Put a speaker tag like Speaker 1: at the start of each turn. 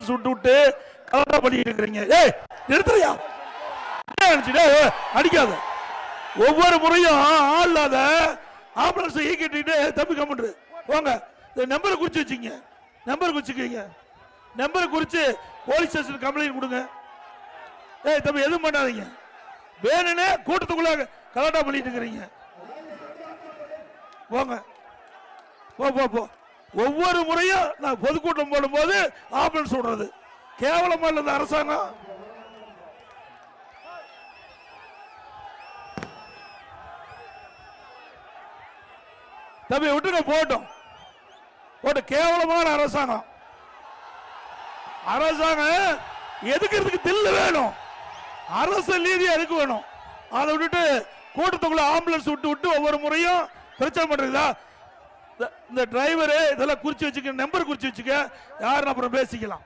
Speaker 1: சுட்டு விட்டு கலட்டா பண்ணிட்டு இருக்கிறீங்க. ஏய் நிறுத்துறியா? அடிக்காத. ஒவ்வொரு முறையும் ஆள் இல்லாத ஆம்புலன்ஸ் ஈக்கிட்டு தம்பி கம்ப்யூட்டர் போங்க. நம்பரை குறிச்சு வச்சுங்க. நம்பர் குறிச்சுக்கீங்க. நம்பரை குறிச்சு போலீஸ் ஸ்டேஷன் கம்ப்ளைண்ட் கொடுங்க. ஏய் தம்பி எதுவும் பண்ணாதீங்க. வேணுன்னு கூட்டத்துக்குள்ள கலாட்டா பண்ணிட்டு இருக்கிறீங்க. போங்க போ போ போ. ஒவ்வொரு முறையும் நான் பொதுக்கூட்டம் போடும்போது ஆம்புலன்ஸ் விடுறது கேவலமா இல்ல இந்த அரசாங்கம். தம்பி விட்டுங்க போட்டோம். போட்டு கேவலமான அரசாங்கம். அரசாங்கம் எதுக்கிறதுக்கு தில்லு வேணும். அரசு நீதி எதுக்கு வேணும். அதை விட்டுட்டு கூட்டத்துக்குள்ள ஆம்புலன்ஸ் விட்டு விட்டு ஒவ்வொரு முறையும் பிரச்சனை பண்றதா. இந்த டிரைவர் இதெல்லாம் குறிச்சு வச்சுக்க. நம்பர் குறிச்சு வச்சுக்க. யாருன்னு அப்புறம் பேசிக்கலாம்.